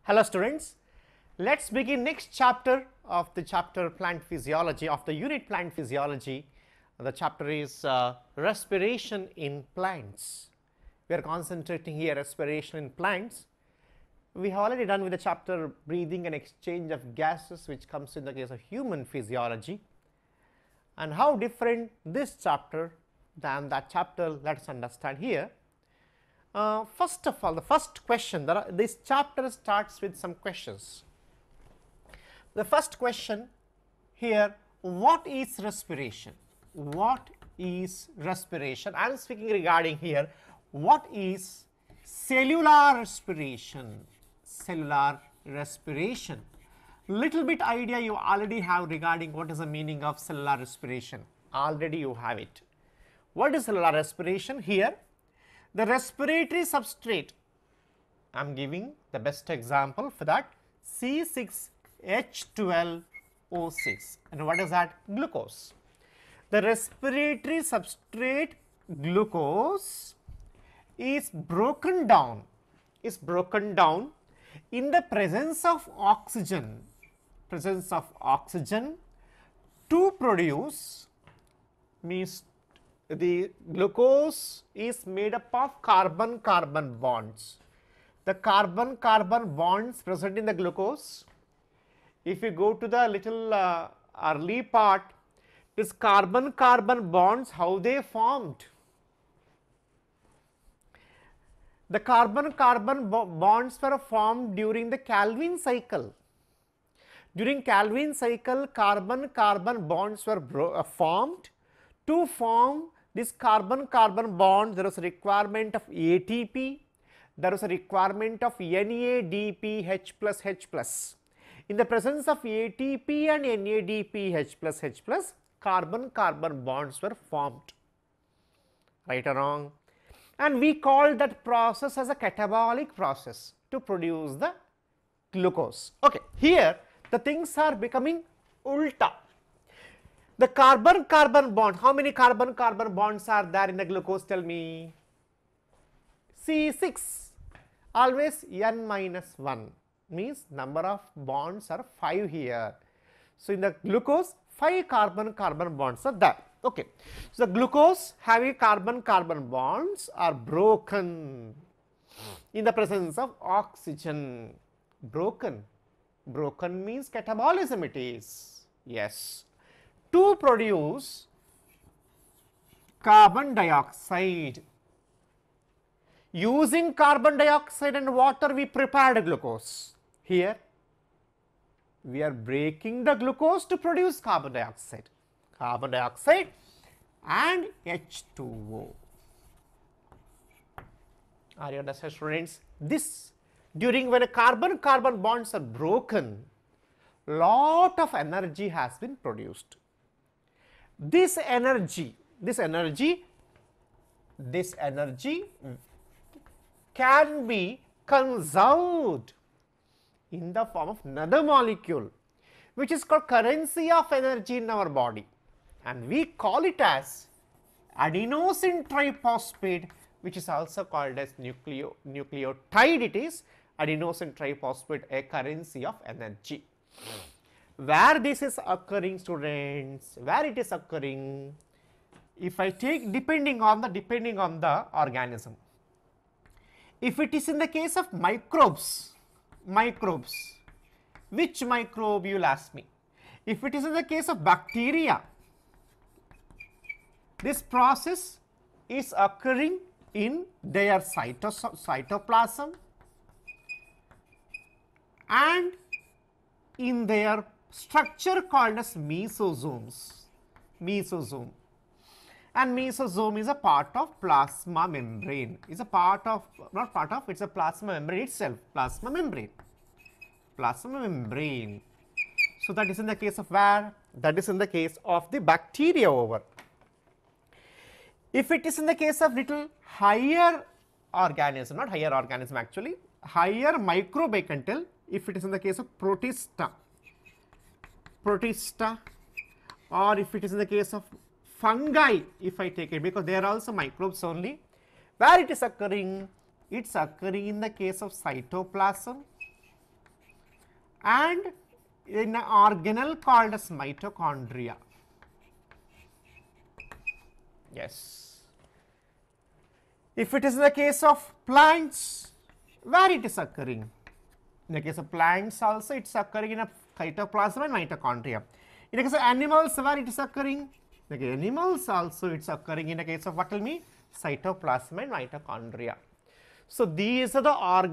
Hello students, let's begin next chapter of the chapter plant physiology of the unit plant physiology. The chapter is respiration in plants. We are concentrating here respiration in plants. We have already done with the chapter breathing and exchange of gases, which comes in the case of human physiology, and how different this chapter than that chapter. Let us understand here. First of all, the first question, this chapter starts with some questions. The first question here, what is respiration? What is respiration? I am speaking regarding here, what is cellular respiration? Cellular respiration. Little bit idea you already have regarding what is the meaning of cellular respiration. Already you have it. What is cellular respiration? Here, the respiratory substrate, I am giving the best example for that, C6H12O6, and what is that? Glucose. The respiratory substrate glucose is broken down in the presence of oxygen to produce, means the glucose is made up of carbon-carbon bonds. The carbon-carbon bonds present in the glucose, if you go to the little early part, this carbon-carbon bonds, how they formed? The carbon-carbon bonds were formed during the Calvin cycle. During Calvin cycle, carbon-carbon bonds were formed. To form this carbon-carbon bond, there was a requirement of ATP, there was a requirement of NADP H plus H plus. In the presence of ATP and NADP H plus, carbon-carbon bonds were formed, right or wrong? And we call that process as a catabolic process to produce the glucose. Okay, here the things are becoming ulta. The carbon-carbon bond, how many carbon-carbon bonds are there in the glucose? Tell me. C6, always n minus 1, means number of bonds are 5 here. So, in the glucose 5 carbon-carbon bonds are there. Okay. So, the glucose having carbon-carbon bonds are broken in the presence of oxygen. Broken means catabolism it is, yes, to produce carbon dioxide. Using carbon dioxide and water, we prepared glucose. Here, we are breaking the glucose to produce carbon dioxide and H2O. Are you understand, students? This, during when a carbon-carbon bonds are broken, lot of energy has been produced. This energy can be conserved in the form of another molecule, which is called currency of energy in our body, and we call it as adenosine triphosphate, which is also called as nucleotide. It is adenosine triphosphate, a currency of energy. Where this is occurring, students? Where it is occurring? If I take depending on the organism. If it is in the case of microbes, which microbe you will ask me? If it is in the case of bacteria, this process is occurring in their cytoplasm and in their structure called as mesosomes. And mesosome is a part of plasma membrane, is a part of, not part of, it is a plasma membrane itself, plasma membrane. So, that is in the case of where? That is in the case of the bacteria over. If it is in the case of little higher organism, not higher organism actually, higher microbe I can tell, if it is in the case of protista, or if it is in the case of fungi, if I take it, because they are also microbes only, where it is occurring? It is occurring in the case of cytoplasm and in an organelle called as mitochondria. Yes. If it is in the case of plants, where it is occurring? In the case of plants also it is occurring in a cytoplasm and mitochondria. In the case of animals, where it is occurring? In the animals also it is occurring in the case of, what tell me? Cytoplasm and mitochondria. So these are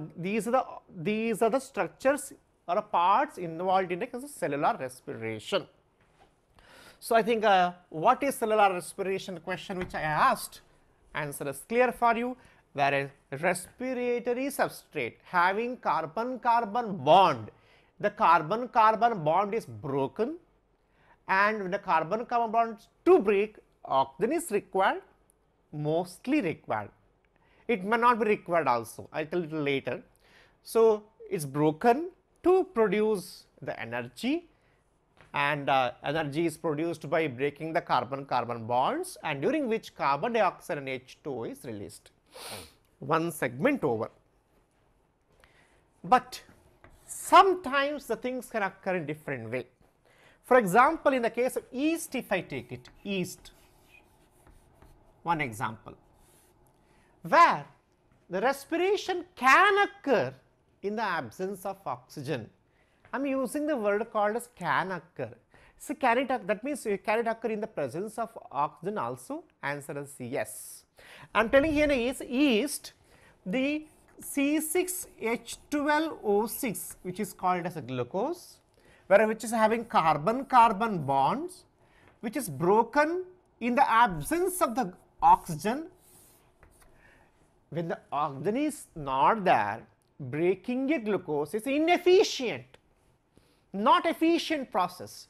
the structures or parts involved in the case of cellular respiration. So I think what is cellular respiration question which I asked, answer is clear for you. Where a respiratory substrate having carbon-carbon bond, the carbon-carbon bond is broken, and when the carbon-carbon bonds to break, oxygen is required, mostly required. It may not be required also, I will tell you later. So it is broken to produce the energy, and energy is produced by breaking the carbon-carbon bonds, and during which carbon dioxide and H2O is released. One segment over. But sometimes the things can occur in different way. For example, in the case of yeast, if I take it, yeast, one example, where the respiration can occur in the absence of oxygen. I am using the word called as can occur. So can it, that means can it occur in the presence of oxygen also? Answer is yes. I am telling here is yeast, the C6H12O6, which is called as a glucose, which is having carbon-carbon bonds, which is broken in the absence of the oxygen. When the oxygen is not there, breaking a glucose is inefficient, not efficient process.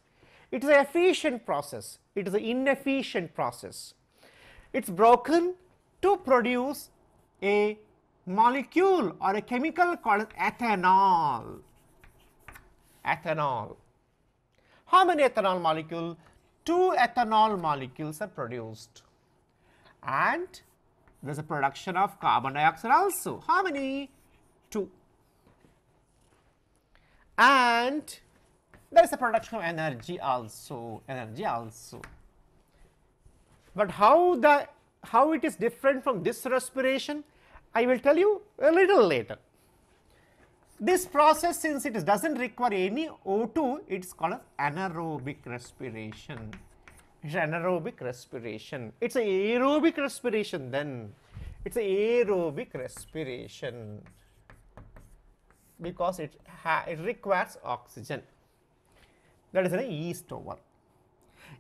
It is an efficient process, it is an inefficient process. It is broken to produce a molecule or a chemical called ethanol. Ethanol. How many ethanol molecules? 2 ethanol molecules are produced, and there is a production of carbon dioxide also. How many? 2. And there is a production of energy also. But how it is different from this respiration, I will tell you a little later. This process, since it does not require any O2, it is called as anaerobic respiration. It is anaerobic respiration. It is an aerobic respiration then. It is an aerobic respiration because it requires oxygen. That is a yeast over.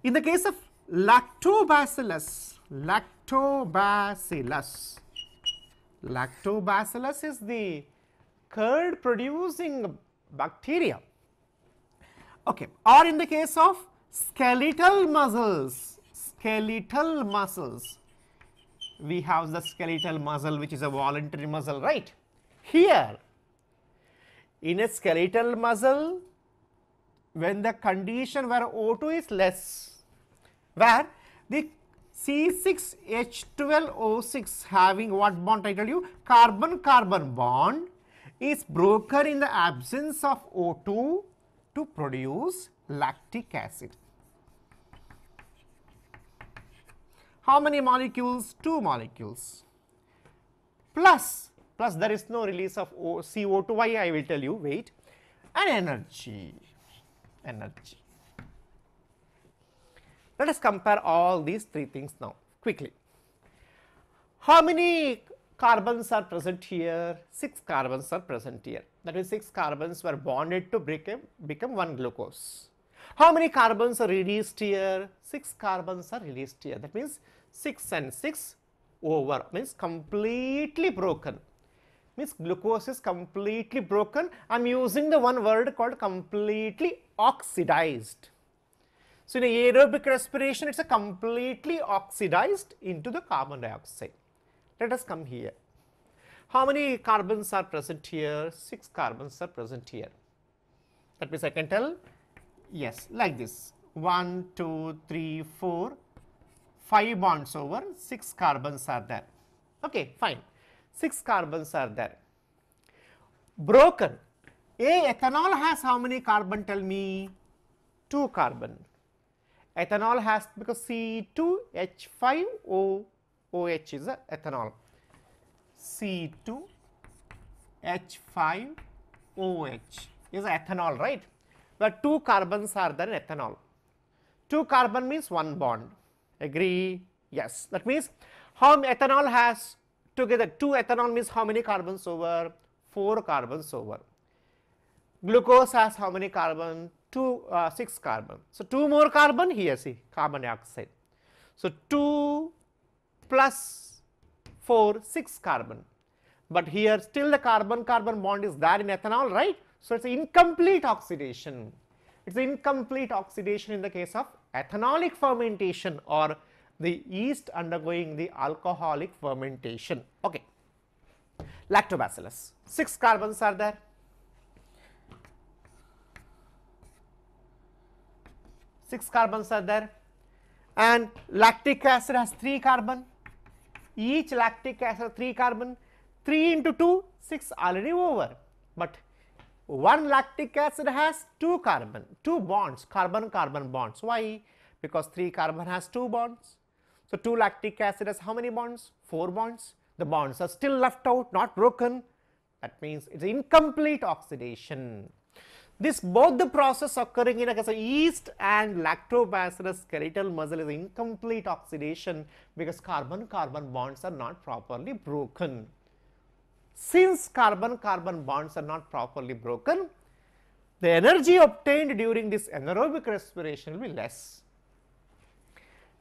In the case of lactobacillus is the curd producing bacteria. Okay. Or in the case of skeletal muscles, we have the skeletal muscle, which is a voluntary muscle, right? Here, in a skeletal muscle, when the condition where O2 is less, where the C6H12O6 having what bond I tell you? Carbon-carbon bond is broken in the absence of O2 to produce lactic acid. How many molecules? 2 molecules. Plus there is no release of CO2. Why? I will tell you, wait. And energy. Let us compare all these 3 things now quickly. How many carbons are present here? 6 carbons are present here. That is 6 carbons were bonded to become 1 glucose. How many carbons are released here? 6 carbons are released here. That means 6 and 6 over, means completely broken. Means glucose is completely broken. I am using the one word called completely oxidized. So in aerobic respiration, it is a completely oxidized into the carbon dioxide. Let us come here. How many carbons are present here? 6 carbons are present here. That means I can tell, yes, like this. 1, 2, 3, 4, 5 bonds over, 6 carbons are there. Okay, fine. 6 carbons are there. Broken. Ethanol has how many carbon? Tell me. 2 carbon. Ethanol has, because C2H5OOH is a ethanol. C2H5OH is ethanol, right? Where 2 carbons are there in ethanol. 2 carbon means 1 bond. Agree? Yes. That means how ethanol has together 2 ethanol means how many carbons over? 4 carbons over. Glucose has how many carbon? 6 carbon. So 2 more carbon here, see, carbon dioxide. So 2 plus 4, 6 carbon. But here still the carbon-carbon bond is there in ethanol, right? So it's incomplete oxidation. It's incomplete oxidation in the case of ethanolic fermentation or the yeast undergoing the alcoholic fermentation. Okay. Lactobacillus, 6 carbons are there. 6 carbons are there, and lactic acid has 3 carbon. Each lactic acid 3 carbon. 3 into 2, 6 already over. But one lactic acid has 2 carbon, 2 bonds, carbon-carbon bonds. Why? Because 3 carbon has 2 bonds. So 2 lactic acid has how many bonds? 4 bonds. The bonds are still left out, not broken. That means it is incomplete oxidation. This both the process occurring in a case of yeast and lactobacillus skeletal muscle is incomplete oxidation because carbon-carbon bonds are not properly broken. Since carbon-carbon bonds are not properly broken, the energy obtained during this anaerobic respiration will be less.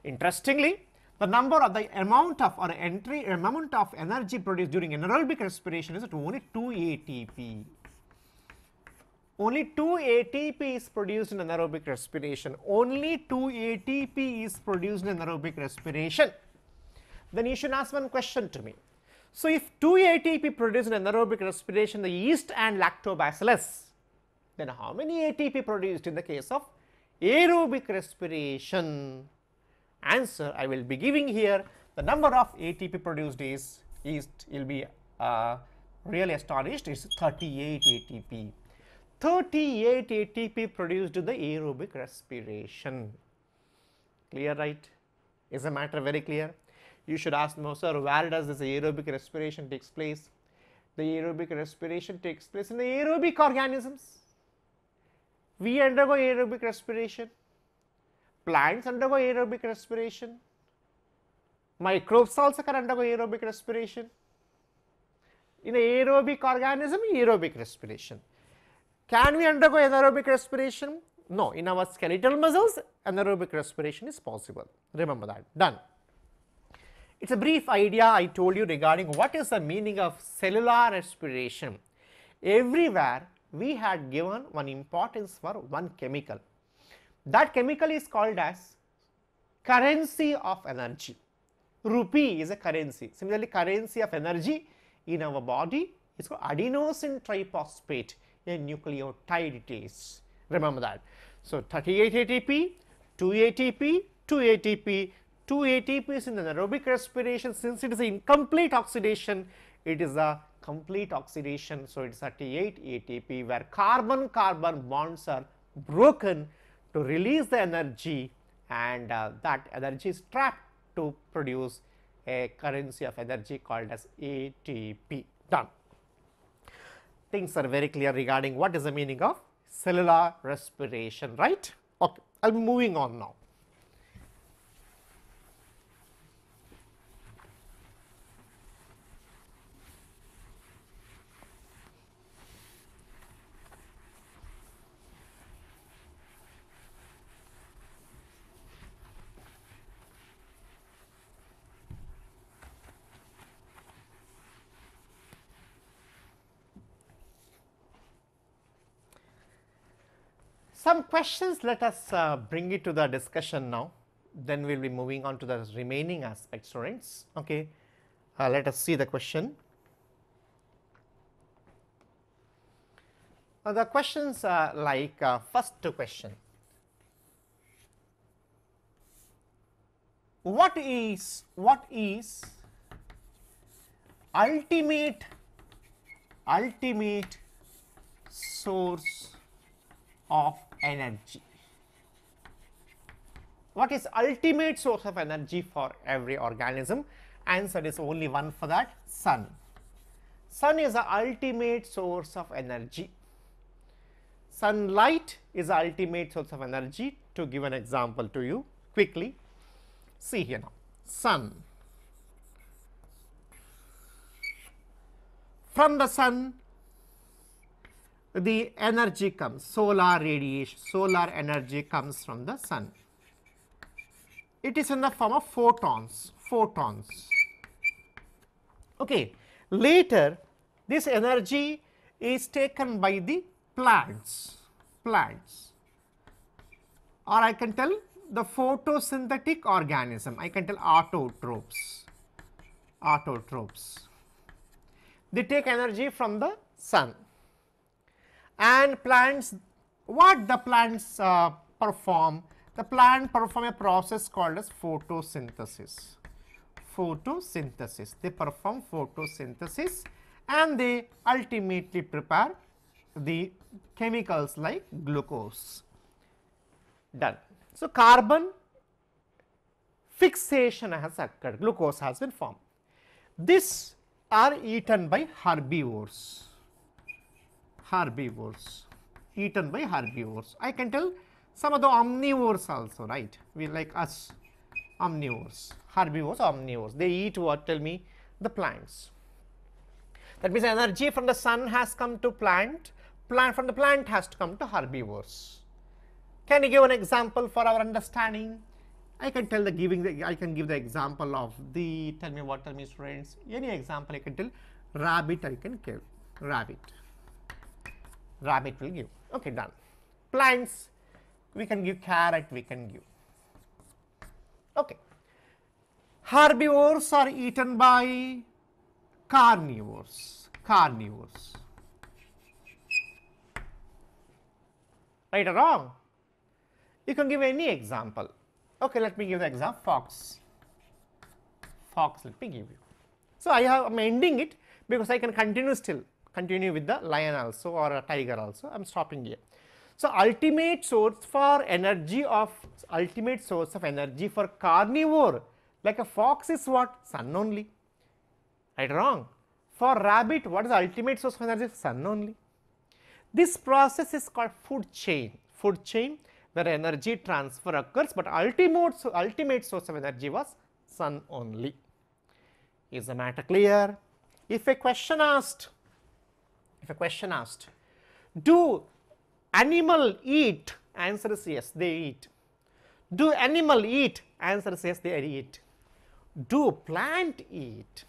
Interestingly, the amount of energy produced during anaerobic respiration is at only 2 ATP. Only 2 ATP is produced in anaerobic respiration. Only 2 ATP is produced in anaerobic respiration. Then you should ask one question to me. So if 2 ATP produced in anaerobic respiration, the yeast and lactobacillus, then how many ATP produced in the case of aerobic respiration? Answer I will be giving here. The number of ATP produced is you'll be really astonished, is 38 ATP. 38 ATP produced in the aerobic respiration. Clear, right? Is the matter very clear? You should ask me, sir, where does this aerobic respiration takes place? The aerobic respiration takes place in the aerobic organisms. We undergo aerobic respiration. Plants undergo aerobic respiration. Microbes also can undergo aerobic respiration. In an aerobic organism, aerobic respiration. Can we undergo anaerobic respiration? No. In our skeletal muscles, anaerobic respiration is possible. Remember that. Done. It's a brief idea I told you regarding what is the meaning of cellular respiration. Everywhere we had given one importance for one chemical. That chemical is called as currency of energy. Rupee is a currency. Similarly, currency of energy in our body is called adenosine triphosphate, a nucleotide it is. Remember that. So 38 ATP, 2 ATP, 2 ATP, 2 ATPs in anaerobic respiration. Since it is incomplete oxidation, it is a complete oxidation. So it is 38 ATP where carbon-carbon bonds are broken to release the energy, and that energy is trapped to produce a currency of energy called as ATP. Done. Things are very clear regarding what is the meaning of cellular respiration, right? Okay, I will be moving on now. Some questions, let us bring it to the discussion now, then we will be moving on to the remaining aspects, students. Okay. Let us see the question. The questions are like first question. What is ultimate source of energy. What is ultimate source of energy for every organism? Answer is only one for that, sun. Sun is the ultimate source of energy. Sunlight is the ultimate source of energy. To give an example to you quickly, see here now, sun. From the sun, the energy comes, solar radiation, solar energy comes from the sun. It is in the form of photons, Okay. Later, this energy is taken by the plants, or I can tell the photosynthetic organism, I can tell autotrophs. They take energy from the sun. And plants, what the plants perform? The plant perform a process called as photosynthesis. They perform photosynthesis and they ultimately prepare the chemicals like glucose. Done. So, carbon fixation has occurred, glucose has been formed. These are eaten by herbivores. Eaten by herbivores. I can tell some of the omnivores also, right? We like us, omnivores, herbivores, omnivores. They eat what? Tell me, the plants. That means energy from the sun has come to plant from the plant has to come to herbivores. Can you give an example for our understanding? I can tell I can give the example of the, tell me students, any example I can tell, rabbit I can give, rabbit will give, okay, done. Plants, we can give carrot, we can give, okay. Herbivores are eaten by carnivores. Right or wrong? You can give any example. Okay, let me give the example, fox, let me give you. So, I am ending it because I can continue with the lion also or a tiger also. I am stopping here. So, ultimate source of energy for carnivore like a fox is what? Sun only. Right or wrong? For rabbit, what is the ultimate source of energy? Sun only. This process is called food chain, where energy transfer occurs, but ultimate source of energy was sun only. Is the matter clear? If a question asked, do animal eat? Answer is yes, they eat. Do animal eat? Answer is yes, they eat. Do plant eat?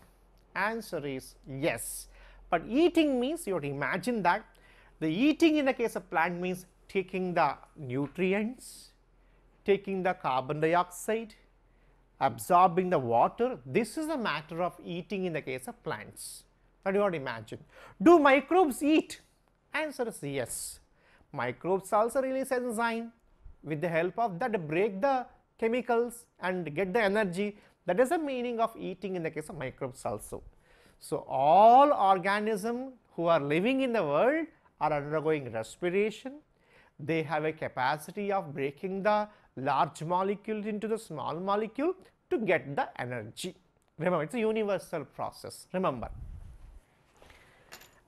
Answer is yes. But eating means you have to imagine that the eating in the case of plant means taking the nutrients, taking the carbon dioxide, absorbing the water. This is a matter of eating in the case of plants. That you have to imagine. Do microbes eat? Answer is yes. Microbes also release enzyme. With the help of that, break the chemicals and get the energy. That is the meaning of eating in the case of microbes also. So, all organisms who are living in the world are undergoing respiration. They have a capacity of breaking the large molecule into the small molecule to get the energy. Remember, it is a universal process. Remember,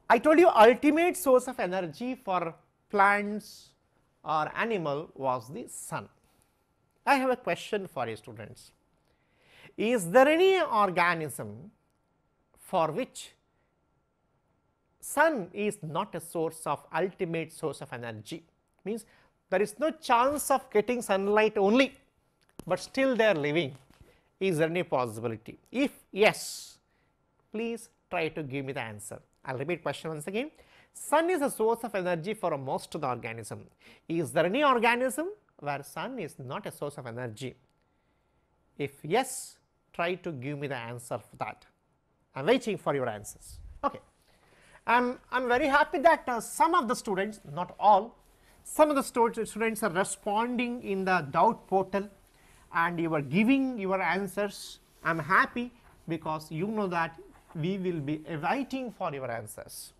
I told you ultimate source of energy for plants or animal was the sun. I have a question for you students. Is there any organism for which sun is not a source of ultimate source of energy? Means there is no chance of getting sunlight only, but still they are living. Is there any possibility? If yes, please try to give me the answer. I will repeat question once again. Sun is a source of energy for most of the organism. Is there any organism where sun is not a source of energy? If yes, try to give me the answer for that. I am waiting for your answers. Okay. I am very happy that some of the students, not all, some of the students are responding in the doubt portal and you are giving your answers. I am happy because you know that we will be waiting for your answers.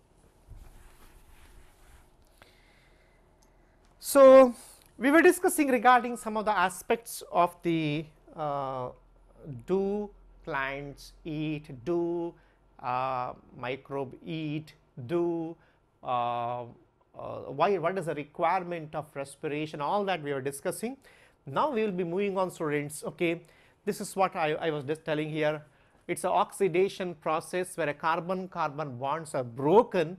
So, we were discussing regarding some of the aspects of the do plants eat, do microbe eat, do what is the requirement of respiration, all that we were discussing. Now, we will be moving on, students. Okay, this is what I was just telling here. It is an oxidation process where a carbon-carbon bonds are broken,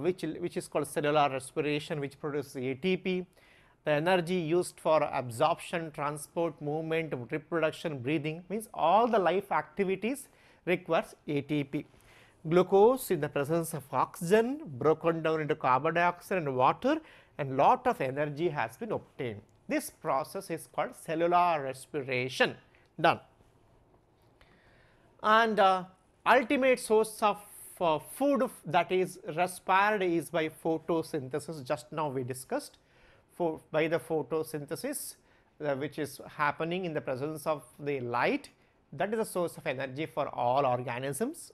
which is called cellular respiration, which produces ATP. The energy used for absorption, transport, movement, reproduction, breathing, means all the life activities requires ATP. Glucose in the presence of oxygen broken down into carbon dioxide and water, and lot of energy has been obtained. This process is called cellular respiration. Done. And ultimate source of food that is respired is by photosynthesis. Just now we discussed by the photosynthesis which is happening in the presence of the light, that is the source of energy for all organisms.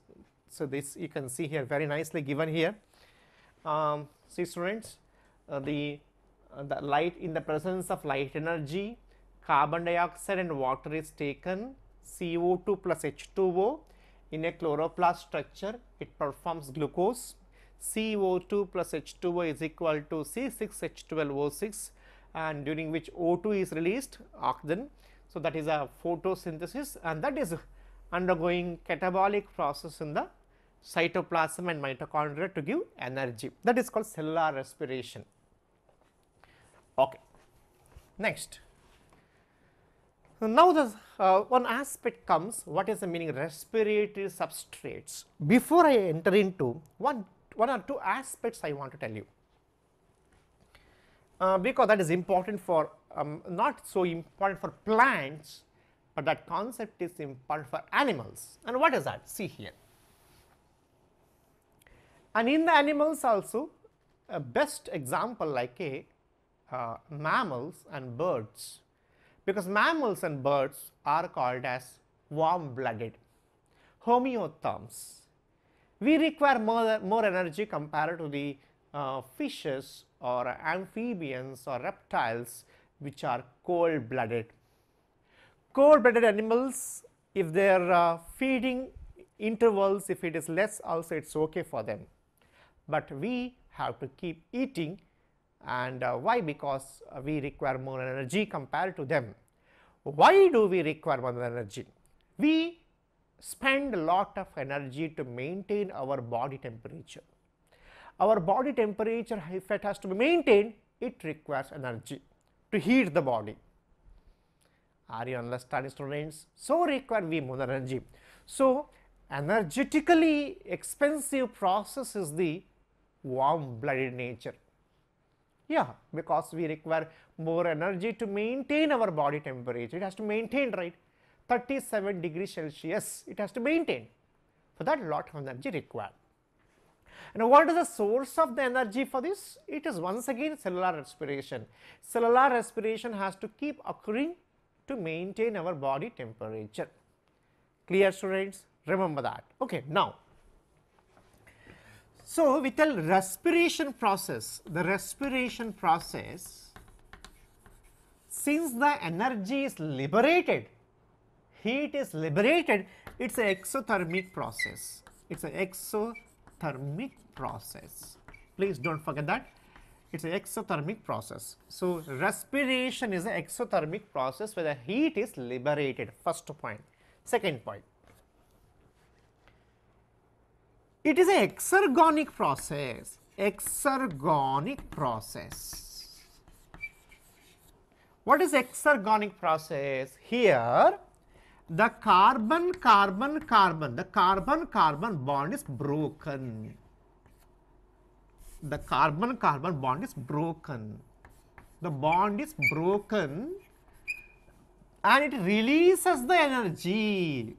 So, this you can see here very nicely given here. See students, the light, in the presence of light energy, carbon dioxide and water is taken, CO2 plus H2O in a chloroplast structure, it performs glucose. CO2 plus H2O is equal to C6H12O6, and during which O2 is released, oxygen. So, that is a photosynthesis, and that is undergoing catabolic process in the cytoplasm and mitochondria to give energy. That is called cellular respiration. Okay. Next. Now, the one aspect comes, what is the meaning respiratory substrates. Before I enter into one or two aspects I want to tell you, because that is important for not so important for plants, but that concept is important for animals. And what is that? See here. And in the animals also, a best example like a mammals and birds, because mammals and birds are called as warm blooded, homeotherms. We require more energy compared to the fishes or amphibians or reptiles which are cold blooded. Cold blooded animals, if their feeding intervals, if it is less, also it is okay for them, but we have to keep eating. And why? Because we require more energy compared to them. Why do we require more energy? We spend a lot of energy to maintain our body temperature. Our body temperature, if it has to be maintained, it requires energy to heat the body. Are you understanding, students? So, require we more energy. So, energetically expensive process is the warm blooded nature. Yeah, because we require more energy to maintain our body temperature. It has to maintain, right, 37 degrees Celsius, it has to maintain. For that, lot of energy required. And what is the source of the energy for this? It is once again cellular respiration. Cellular respiration has to keep occurring to maintain our body temperature. Clear, students? Remember that. Okay, now, so we tell respiration process, the respiration process, since the energy is liberated, heat is liberated, it is an exothermic process. It is an exothermic process. Please do not forget that. It is an exothermic process. So, respiration is an exothermic process where the heat is liberated, first point. Second point, it is an exergonic process, exergonic process. What is exergonic process? Here, the carbon-carbon bond is broken. The carbon-carbon bond is broken. The bond is broken and it releases the energy.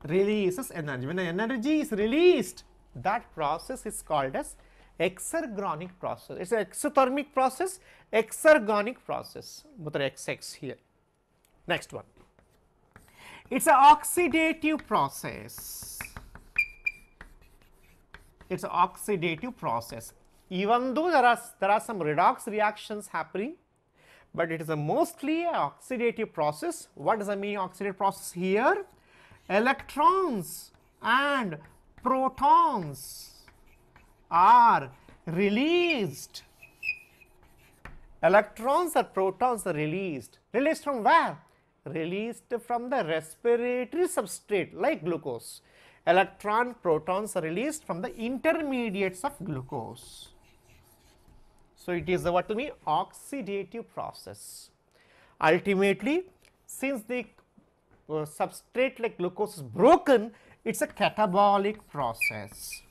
Releases energy. When the energy is released, that process is called as exergonic process. It is an exothermic process, exergonic process. Both are XX here. Next one. It is an oxidative process. It is an oxidative process. even though there are some redox reactions happening, but it is a mostly a oxidative process. What does I mean oxidative process here? Electrons and protons are released. Electrons or protons are released. Released from where? Released from the respiratory substrate like glucose. Electron, protons are released from the intermediates of glucose. So, it is what will be oxidative process. Ultimately, since the substrate like glucose is broken, it is a catabolic process.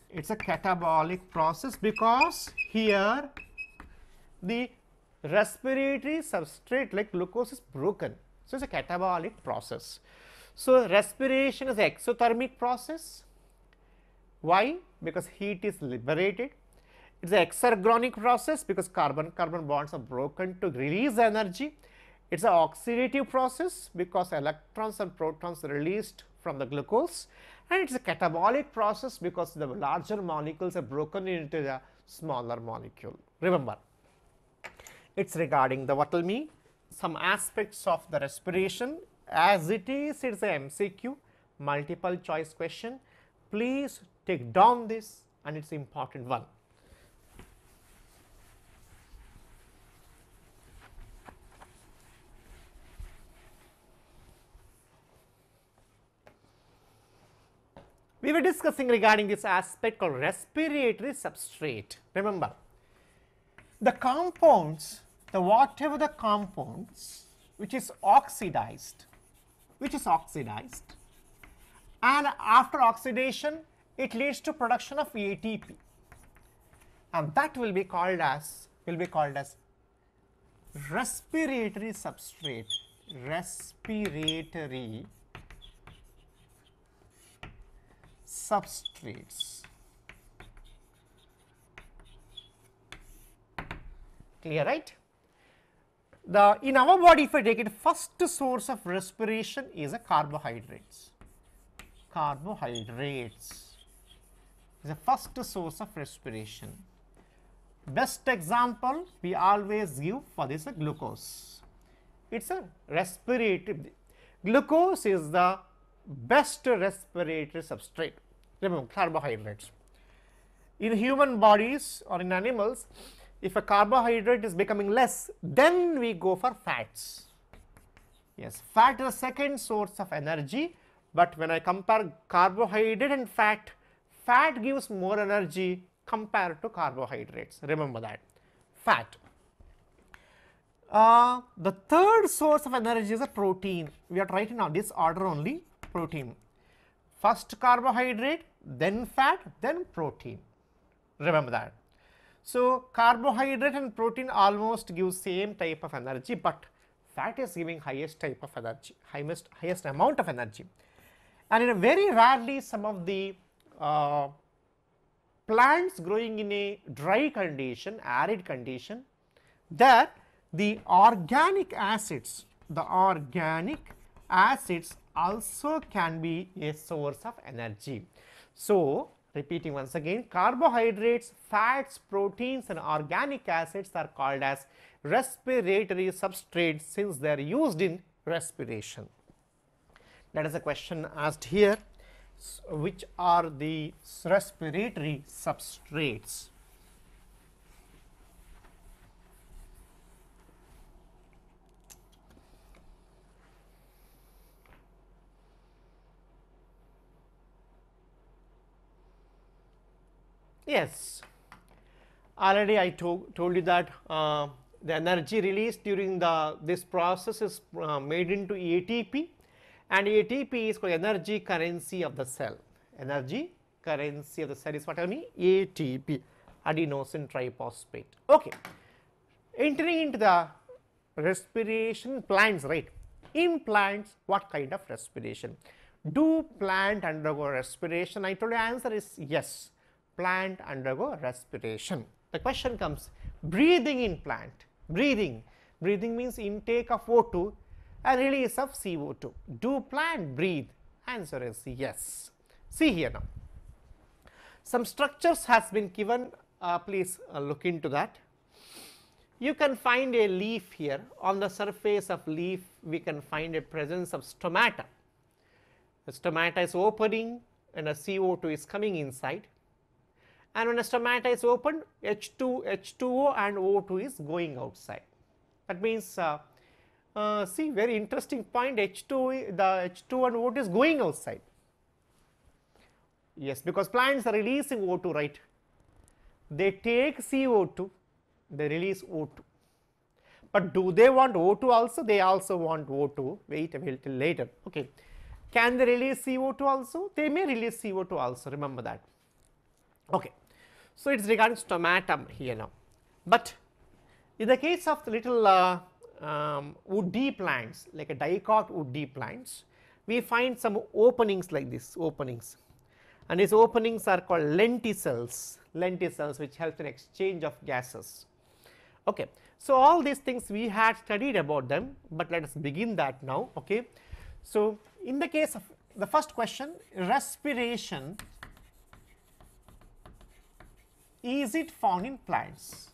It is a catabolic process because here the respiratory substrate like glucose is broken. So, it is a catabolic process. So, respiration is an exothermic process. Why? Because heat is liberated. It is an exergonic process because carbon-carbon bonds are broken to release energy. It is an oxidative process because electrons and protons are released from the glucose, and it is a catabolic process because the larger molecules are broken into the smaller molecule. Remember, it is regarding the what will be some aspects of the respiration. As it is a MCQ multiple choice question. Please take down this, and it is important one. We were discussing regarding this aspect called respiratory substrate. Remember, the compounds, whatever the compounds which is oxidized, and after oxidation it leads to production of ATP, and that will be called as respiratory substrate. Respiratory substrates. Clear, right? In our body, if I take it, first source of respiration is a carbohydrates. Carbohydrates is the first source of respiration. Best example we always give for this is glucose. It is a respiratory. Glucose is the best respiratory substrate. Remember, carbohydrates. In human bodies or in animals, if a carbohydrate is becoming less, then we go for fats. Yes, fat is the second source of energy, but when I compare carbohydrate and fat, fat gives more energy compared to carbohydrates. Remember that. Fat. The third source of energy is a protein. We are writing now this order only. Protein. First carbohydrate, then fat, then protein. Remember that. So, carbohydrate and protein almost give same type of energy, but fat is giving highest type of energy, highest amount of energy. And in a very rarely some of the plants growing in a dry condition, arid condition, that the organic acids also can be a source of energy. So, repeating once again, carbohydrates, fats, proteins and organic acids are called as respiratory substrates since they are used in respiration. That is a question asked here. Which are the respiratory substrates? Yes, already I told you that the energy released during this process is made into ATP, and ATP is called energy currency of the cell. Energy currency of the cell is what I mean? ATP, adenosine triphosphate. Okay, entering into the respiration plants, right? In plants, what kind of respiration? Do plant undergo respiration? I told you answer is yes. Plant undergo respiration. The question comes, breathing in plant. Breathing means intake of O2 and release of CO2. Do plant breathe? Answer is yes. See here now. Some structures has been given please look into that. You can find a leaf here. On the surface of leaf, we can find a presence of stomata. The stomata is opening and a CO2 is coming inside, and when the stomata is opened, H2O and O2 is going outside. That means, see, very interesting point, H2, the H2 and O2 is going outside. Yes, because plants are releasing O2, right? They take CO2, they release O2. But do they want O2 also? They also want O2. Wait a little later. Okay. Can they release CO2 also? They may release CO2 also. Remember that. Okay. So, it is regarding stomatum here now. But in the case of the little woody plants, like a dicot woody plants, we find some openings like this, openings, and these openings are called lenticels, which help in exchange of gases. Okay. So, all these things we had studied about them, but let us begin that now. Okay. So, in the case of the first question, respiration, is it found in plants?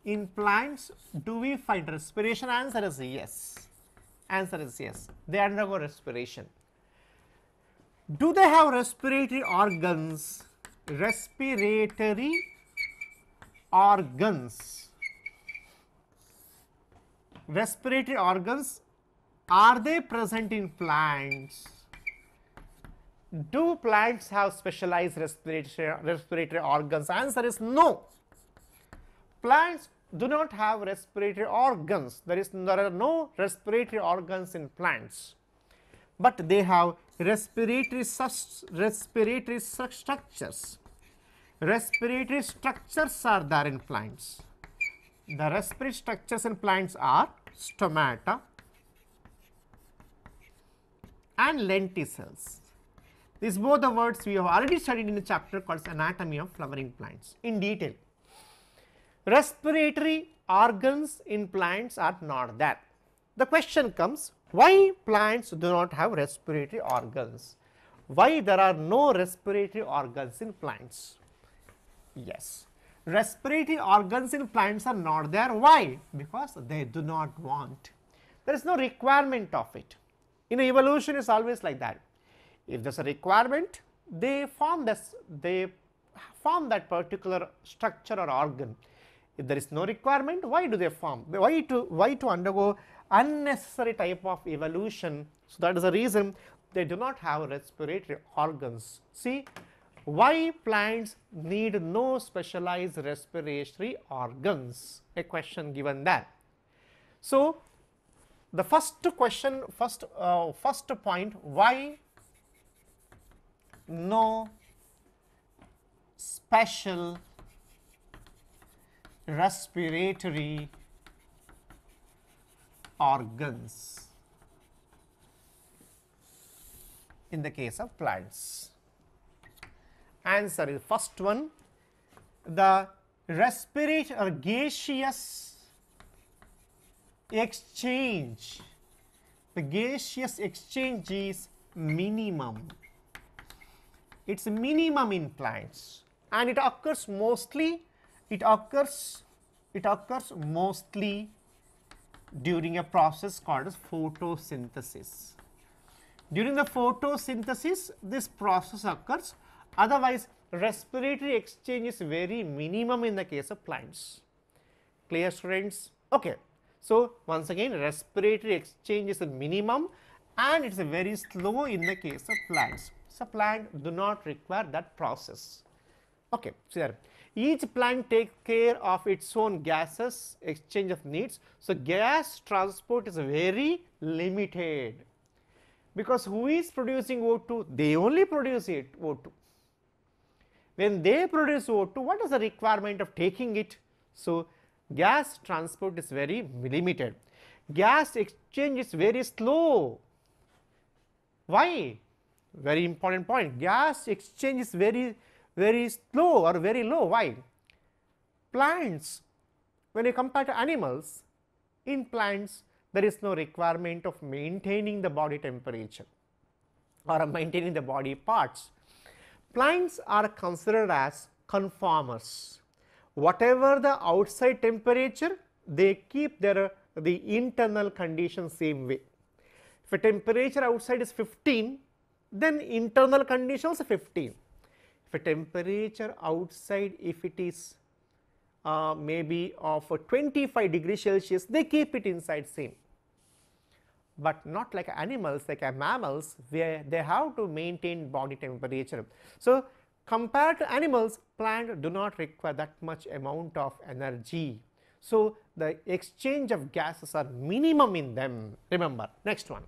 In plants, do we find respiration? Answer is yes. Answer is yes. They undergo respiration. Do they have respiratory organs? Respiratory organs. Respiratory organs, are they present in plants? Do plants have specialized respiratory organs? Answer is no. Plants do not have respiratory organs. There are no respiratory organs in plants, but they have respiratory structures. Respiratory structures are there in plants. The respiratory structures in plants are stomata and lenticels. These both the words we have already studied in the chapter called Anatomy of Flowering Plants in detail. Respiratory organs in plants are not there. The question comes, why plants do not have respiratory organs? Why there are no respiratory organs in plants? Yes, respiratory organs in plants are not there. Why? Because they do not want. There is no requirement of it. In evolution, is always like that. If there is a requirement, they form that particular structure or organ. If there is no requirement, why do they form? Why to undergo unnecessary type of evolution? So, that is the reason they do not have respiratory organs. See, why plants need no specialized respiratory organs? A question given there. So, the first question, first point, why no special respiratory organs in the case of plants? Answer is first one, the respiratory or gaseous exchange, the gaseous exchange is minimum. It is minimum in plants, and it occurs mostly, mostly during a process called as photosynthesis. During the photosynthesis, this process occurs. Otherwise, respiratory exchange is very minimum in the case of plants. Clear, students? Okay. So, once again, respiratory exchange is a minimum and it is very slow in the case of plants. So, plant do not require that process. Okay. So, there. Each plant takes care of its own gases exchange of needs. So, gas transport is very limited, because who is producing O2? They only produce it, O2. When they produce O2, what is the requirement of taking it? So, gas transport is very limited. Gas exchange is very slow. Why? Very important point. Gas exchange is very slow or very low. Why? Plants, when you compare to animals, in plants there is no requirement of maintaining the body temperature or maintaining the body parts. Plants are considered as conformers. Whatever the outside temperature, they keep the internal condition same way. If a temperature outside is 15, then internal condition is 15. If a temperature outside, if it is maybe of 25 degrees Celsius, they keep it inside same. But not like animals, like mammals, where they have to maintain body temperature. So, compared to animals, plants do not require that much amount of energy. So, the exchange of gases are minimum in them. Remember, next one.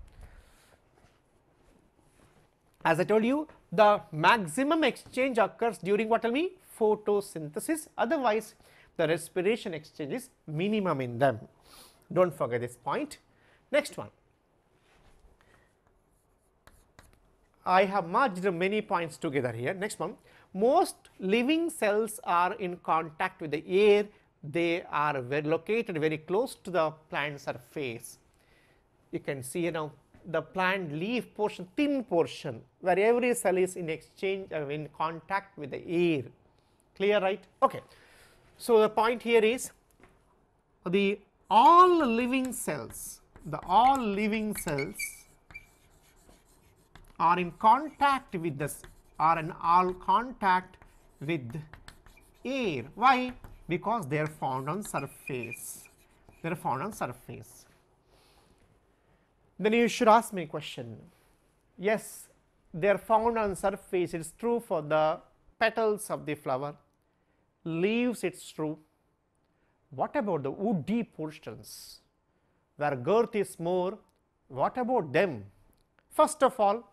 As I told you, the maximum exchange occurs during what? Tell me, photosynthesis. Otherwise, the respiration exchange is minimum in them. Do not forget this point. Next one. I have merged many points together here. Next one. Most living cells are in contact with the air. They are located very close to the plant surface. You can see now the plant leaf portion, thin portion, where every cell is in exchange in contact with the air. Clear, right? Okay. So, the point here is all living cells are in contact with contact with air. Why? Because they are found on surface. They are found on surface. Then you should ask me a question. Yes, they are found on surface. It is true for the petals of the flower. Leaves, it is true. What about the woody portions where girth is more? What about them? First of all,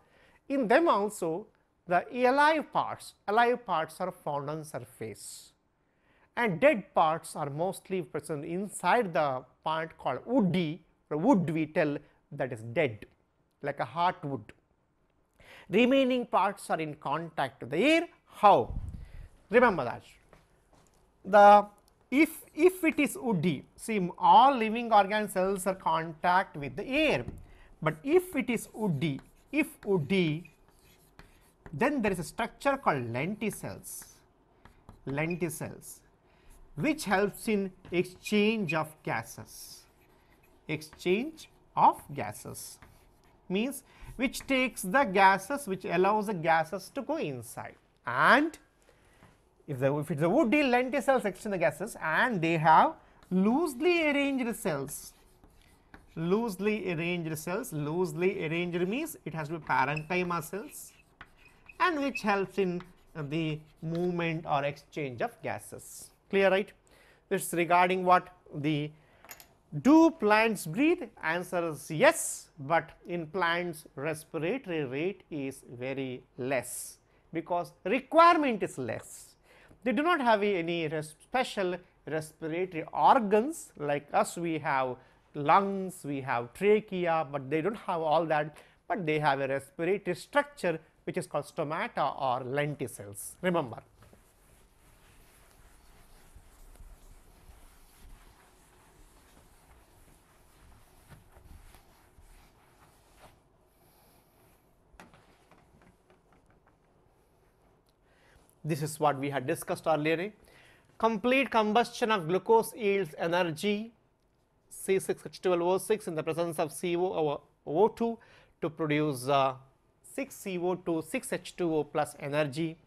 in them also the alive parts are found on surface, and dead parts are mostly present inside the part called woody. The wood we tell that is dead, like a heartwood. Remaining parts are in contact with the air. How? Remember that if it is woody, see, all living organ cells are contact with the air, but if it is woody, then there is a structure called lenticels, which helps in exchange of gases. Exchange of gases means which takes the gases, which allows the gases to go inside. And if it is a woody, lenticels exchange the gases, and they have loosely arranged cells. Loosely arranged means it has to be parenchyma cells, and which helps in the movement or exchange of gases. Clear, right? This is regarding what do plants breathe? Answer is yes, but in plants respiratory rate is very less because requirement is less. They do not have any special respiratory organs like us. We have lungs, we have trachea, but they do not have all that, but they have a respiratory structure which is called stomata or lenticels. Remember. This is what we had discussed earlier. Complete combustion of glucose yields energy C6H12O6 in the presence of CO2 to produce 6CO2, 6H2O plus energy.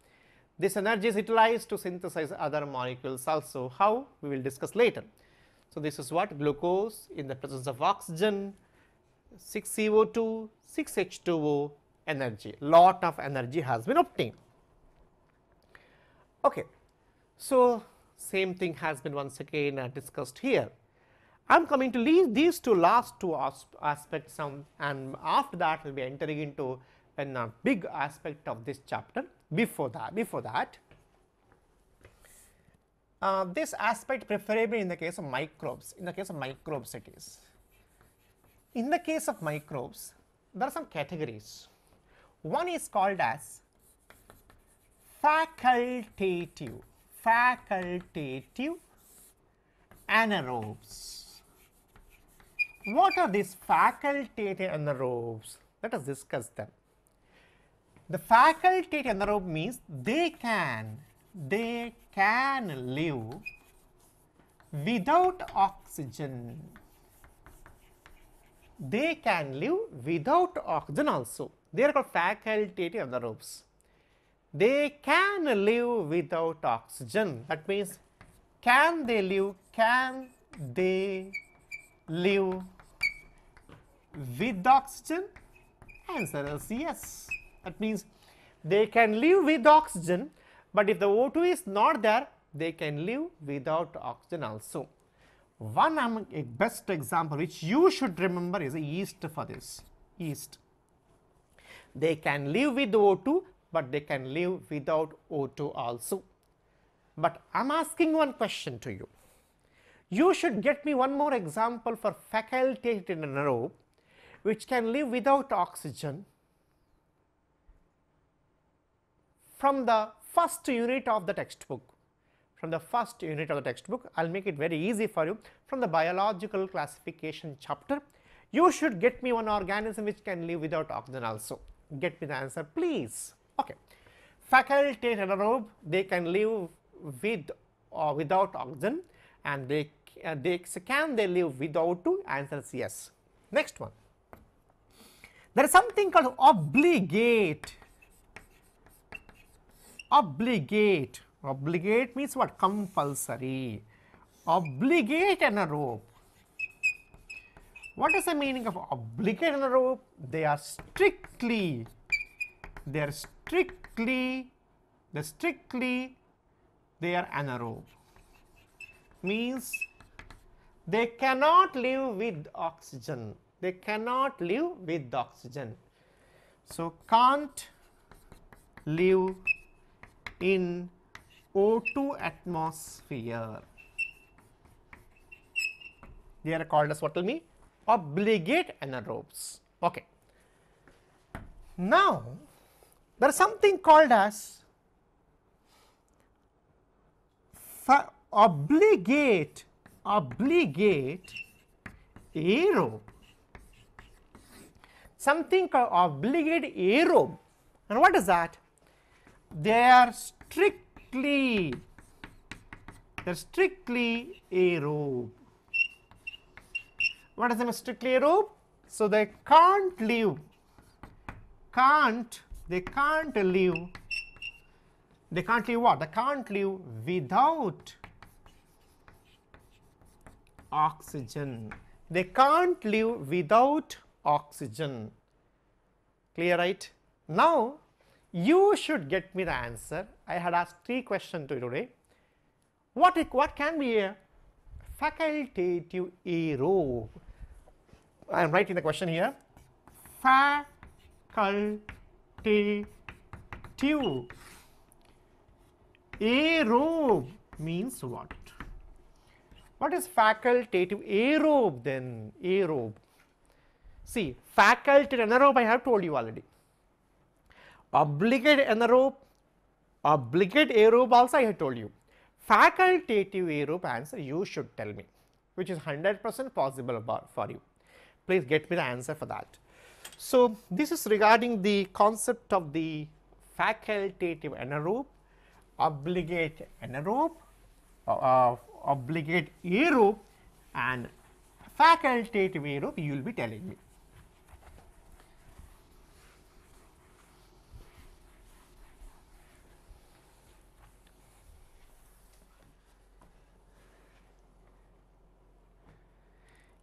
This energy is utilized to synthesize other molecules also. How? We will discuss later. So, this is what glucose in the presence of oxygen, 6CO2, 6H2O energy. Lot of energy has been obtained. Okay. So, same thing has been once again discussed here. I am coming to leave these last two aspects and after that we will be entering into a big aspect of this chapter. Before that, this aspect preferably in the case of microbes. In the case of microbes it is. In the case of microbes, there are some categories. One is called as facultative anaerobes. What are these facultative anaerobes? Let us discuss them. The facultative anaerobe means they can they can live without oxygen. They can live without oxygen also. They are called facultative anaerobes. They can live without oxygen. That means, can they live? Can they live with oxygen? Answer is yes. That means, they can live with oxygen, but if the O2 is not there, they can live without oxygen also. One among a best example which you should remember is the yeast for this. Yeast. They can live with O2, but they can live without O2 also. But I am asking one question to you. You should get me one more example for facultative anaerobe which can live without oxygen from the first unit of the textbook. From the first unit of the textbook, I will make it very easy for you. From the biological classification chapter, you should get me one organism which can live without oxygen also. Get me the answer, please. Okay. Facultative anaerobe, they can live with or without oxygen, and can they live without O2? Answer is yes. Next one. There is something called obligate. Obligate. Obligate means what? Compulsory. Obligate anaerobe. What is the meaning of obligate anaerobe? They are strictly anaerobe. Means they cannot live with oxygen. They cannot live with oxygen. So, can't live in O2 atmosphere. They are called as what? Tell me, obligate anaerobes. Okay. Now, there is something called as obligate aerobe. Something called obligate aerobe. And what is that? They are strictly aerobe. What is the strictly aerobe? So, they can't live. They can't live what? They can't live without oxygen. They can't live without oxygen. Clear, right? Now, you should get me the answer. I had asked 3 questions to you today. What can be a facultative aerobe? I am writing the question here. Facultative aerobe means what? What is facultative aerobe then? Aerobe. See, facultative anaerobe I have told you already. Obligate anaerobe, obligate aerobe also I have told you. Facultative aerobe answer you should tell me, which is 100% possible for you. Please get me the answer for that. So, this is regarding the concept of the facultative anaerobe, obligate anaerobe, obligate aerobe, and facultative aerobe you will be telling me.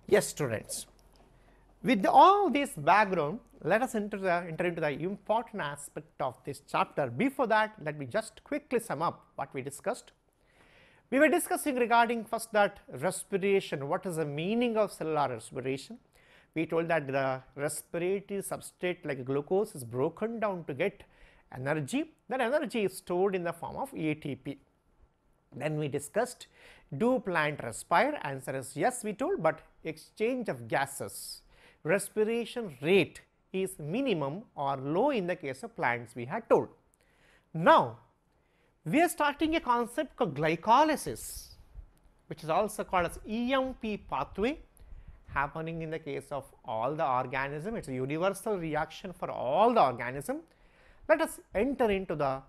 Yes, students, with all this background, let us enter into the important aspect of this chapter. Before that, let me just quickly sum up what we discussed. We were discussing regarding first that respiration. What is the meaning of cellular respiration? We told that the respiratory substrate like glucose is broken down to get energy. That energy is stored in the form of ATP. Then we discussed, do plant respire? Answer is yes, we told, but exchange of gases, respiration rate is minimum or low in the case of plants, we had told. Now, we are starting a concept called glycolysis, which is also called as EMP pathway, happening in the case of all the organism. It is a universal reaction for all the organism. Let us enter into the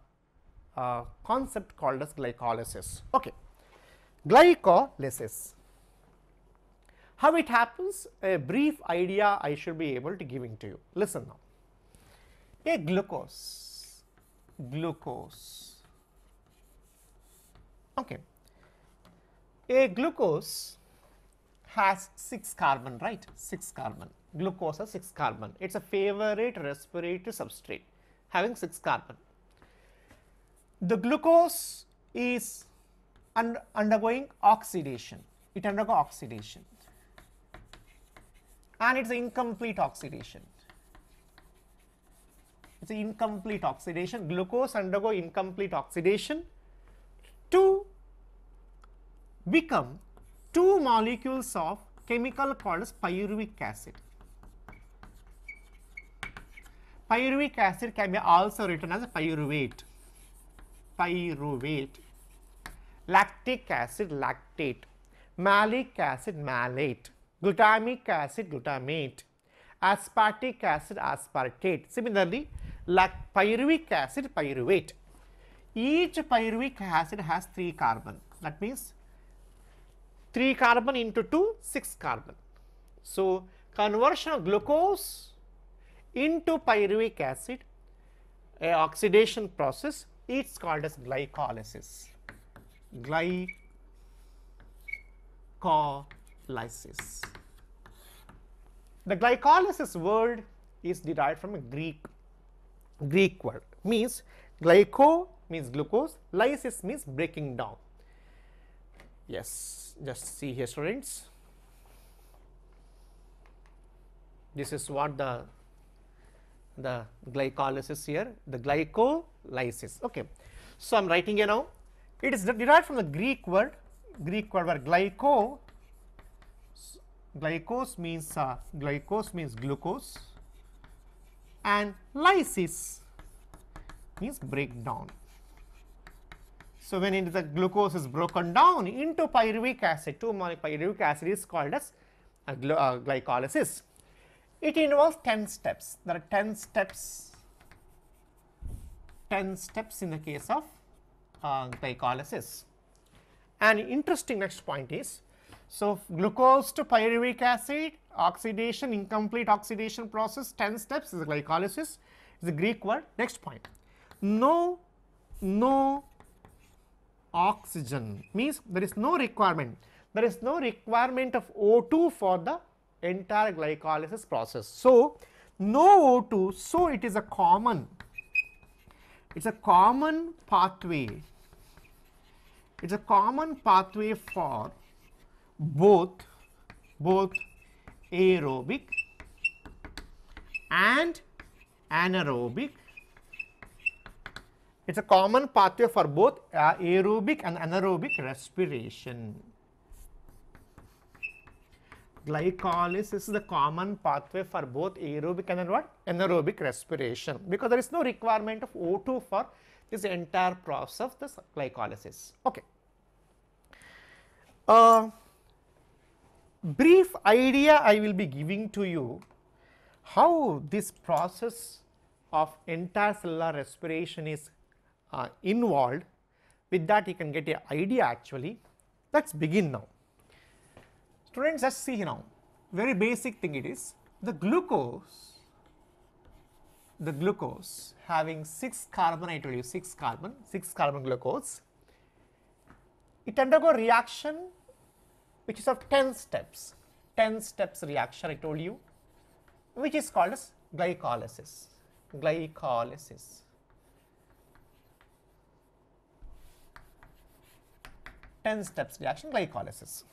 concept called as glycolysis. Okay. Glycolysis. How it happens? A brief idea I should be able to giving to you. Listen now. A glucose. Okay. A glucose has 6 carbon, right? 6 carbon. Glucose has 6 carbon. It's a favorite respiratory substrate having 6 carbon. The glucose is undergoing oxidation. It undergoes oxidation, and it's an incomplete oxidation. It's an incomplete oxidation. Glucose undergo incomplete oxidation to become 2 molecules of chemical called as pyruvic acid. Pyruvic acid can be also written as a pyruvate. Lactic acid, lactate. Malic acid, malate. Glutamic acid, glutamate. Aspartic acid, aspartate. Similarly, pyruvic acid, pyruvate. Each pyruvic acid has 3 carbon. That means 3 carbon into 2, 6 carbon. So, conversion of glucose into pyruvic acid, a oxidation process, it's called as glycolysis. Glycolysis. The glycolysis word is derived from a Greek word. Means glyco means glucose, lysis means breaking down. Yes, just see here, students. This is what the glycolysis here, the glycolysis. Okay, so I'm writing here now. It is derived from the Greek word where glycos means glucose, and lysis means breakdown. So, when the glucose is broken down into pyruvic acid, 2 pyruvic acid is called as glycolysis. It involves 10 steps. There are 10 steps in the case of glycolysis. And interesting next point is, so glucose to pyruvic acid, oxidation, incomplete oxidation process, 10 steps is the glycolysis, is the Greek word. Next point, no oxygen means there is no requirement. There is no requirement of O2 for the entire glycolysis process. So, no O2, so it is a common, it's a common pathway. It's a common pathway for both aerobic and anaerobic. It's a common pathway for both aerobic and anaerobic respiration. Glycolysis is the common pathway for both aerobic and anaerobic respiration, because there is no requirement of O2 for this entire process of this glycolysis. Okay. Brief idea I will be giving to you how this process of entire cellular respiration is involved. With that you can get an idea actually. Let us begin now. Students, let's see now, very basic thing it is, the glucose having 6 carbon, I told you 6 carbon glucose, it undergo reaction which is of 10 steps reaction I told you, which is called as glycolysis. 10 steps reaction, glycolysis.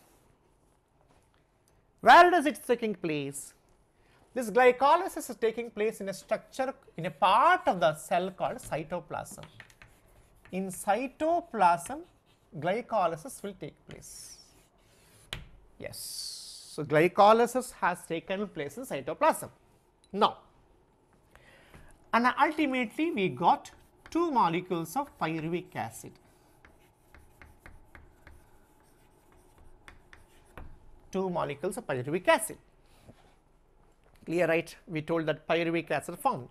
Where does it taking place? This glycolysis is taking place in a structure, in a part of the cell called cytoplasm. In cytoplasm, glycolysis will take place. Yes, so glycolysis has taken place in cytoplasm. Now, and ultimately we got 2 molecules of pyruvic acid. 2 molecules of pyruvic acid. Clear, right? We told that pyruvic acid found,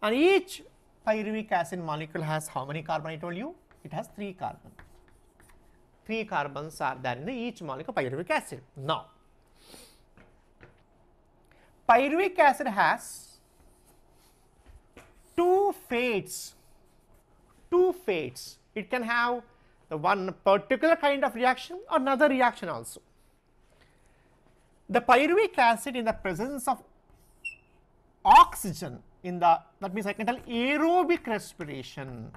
and each Pyruvic acid molecule has how many carbon? I told you it has 3 carbon. 3 carbons are there in each molecule of pyruvic acid. Now, pyruvic acid has 2 fates. 2 fates. It can have the one particular kind of reaction or another reaction also. The pyruvic acid in the presence of oxygen that means I can tell aerobic respiration.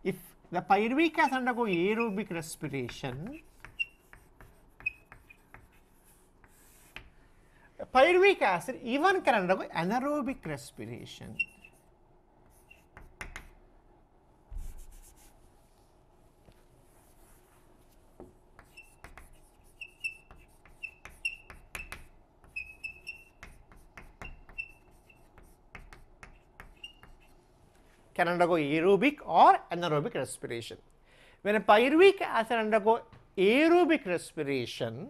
If the pyruvic acid undergo aerobic respiration, pyruvic acid even can undergo anaerobic respiration. Can undergo aerobic or anaerobic respiration. When a pyruvic acid undergo aerobic respiration,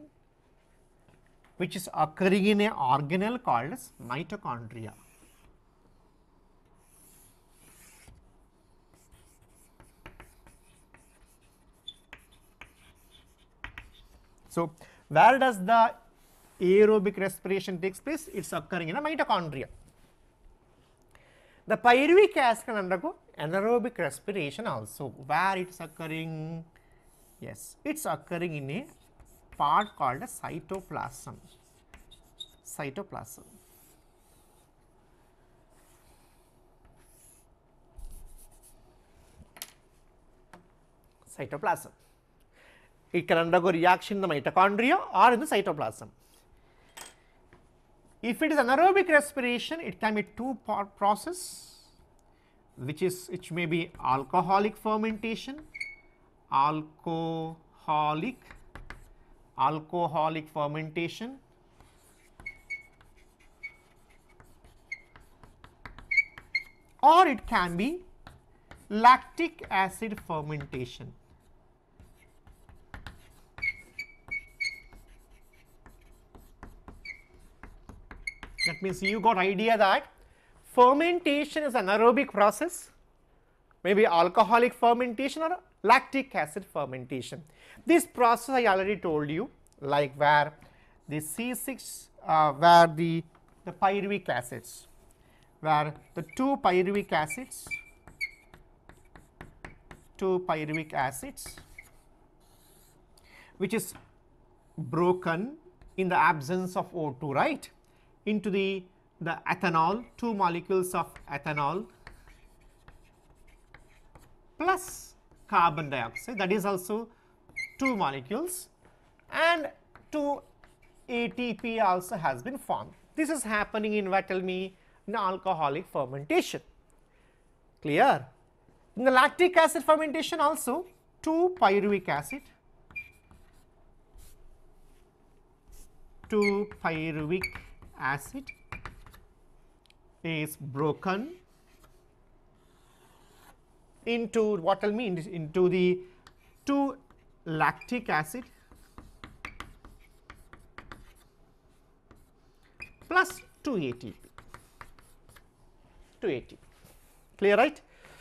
which is occurring in an organelle called as mitochondria. So, where does the aerobic respiration takes place? It is occurring in a mitochondria. The pyruvic acid can undergo anaerobic respiration also. Where it is occurring? Yes, it is occurring in a part called as cytoplasm. Cytoplasm. Cytoplasm. It can undergo reaction in the mitochondria or in the cytoplasm. If it is anaerobic respiration, it can be 2-part process, which may be alcoholic fermentation, alcoholic fermentation, or it can be lactic acid fermentation. That means you got idea that fermentation is an anaerobic process, maybe alcoholic fermentation or lactic acid fermentation. This process I already told you, like where the C6, where the pyruvic acids, where the 2 pyruvic acids, which is broken in the absence of O2, right, into the ethanol, 2 molecules of ethanol plus carbon dioxide, that is also 2 molecules, and 2 ATP also has been formed. This is happening in what? Tell me, in alcoholic fermentation. Clear? In the lactic acid fermentation also 2 pyruvic acid, 2 pyruvic acid is broken into what I mean into the 2 lactic acid plus 2 ATP. Clear, right?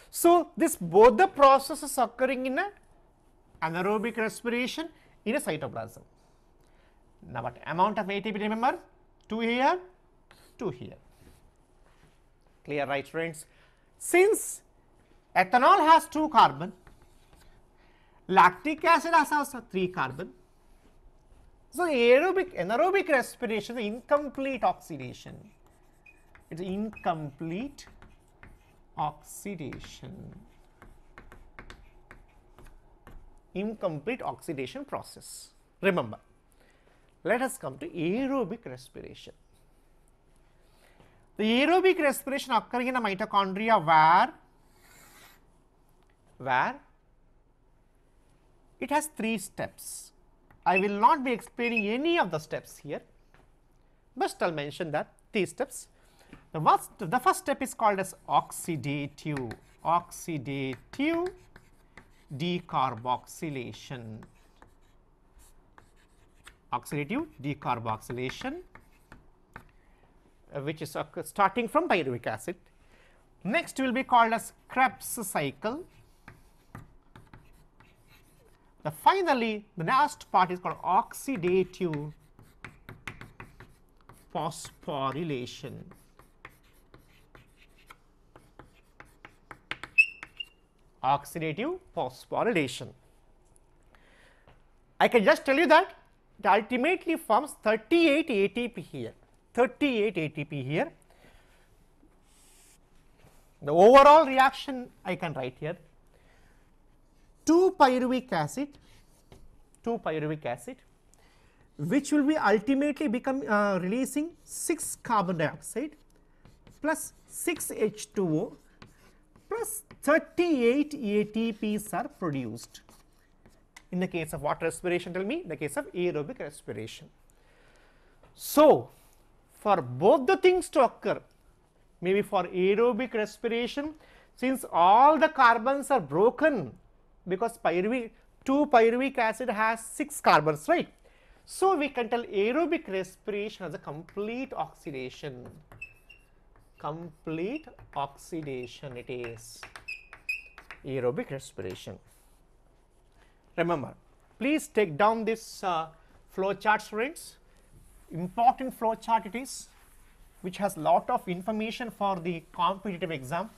So, this both the processes occurring in a anaerobic respiration in a cytoplasm. Now, what amount of ATP, remember? 2 here, 2 here. Clear, right, friends? Since ethanol has 2 carbon, lactic acid has also 3 carbon. So, anaerobic respiration is incomplete oxidation. It is incomplete oxidation. Incomplete oxidation process. Remember, let us come to aerobic respiration. The aerobic respiration occurring in a mitochondria where it has 3 steps. I will not be explaining any of the steps here, but I will mention that 3 steps. The first step is called as oxidative decarboxylation. Oxidative decarboxylation, which is starting from pyruvic acid. Next will be called as Krebs cycle. Finally, the last part is called oxidative phosphorylation. Oxidative phosphorylation. I can just tell you that it ultimately forms 38 ATP here, 38 ATP here. The overall reaction I can write here: 2 pyruvic acid, which will be ultimately become releasing 6 carbon dioxide plus 6 H2O plus 38 ATPs are produced. In the case of what respiration, tell me, in the case of aerobic respiration. So, for both the things to occur, maybe for aerobic respiration, since all the carbons are broken, because 2 pyruvic acid has 6 carbons, right? So, we can tell aerobic respiration as a complete oxidation. Complete oxidation it is, aerobic respiration. Remember, please take down this flow chart, students. Important flow chart it is, which has lot of information for the competitive exam.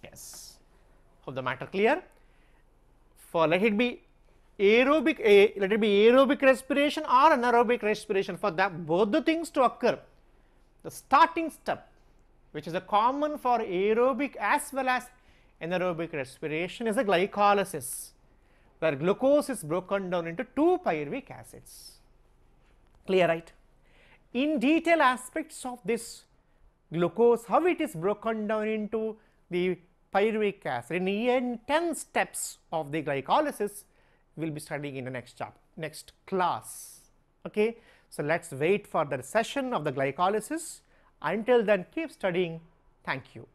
Yes, hope the matter clear. For let it be aerobic respiration or anaerobic respiration, for that both the things to occur, the starting step, which is a common for aerobic as well as anaerobic respiration, is a glycolysis, where glucose is broken down into 2 pyruvic acids. Clear, right? In detail aspects of this glucose, how it is broken down into the pyruvic acid in 10 steps of the glycolysis, we will be studying in the next class. Okay, so let's wait for the session of the glycolysis. Until then, keep studying. Thank you.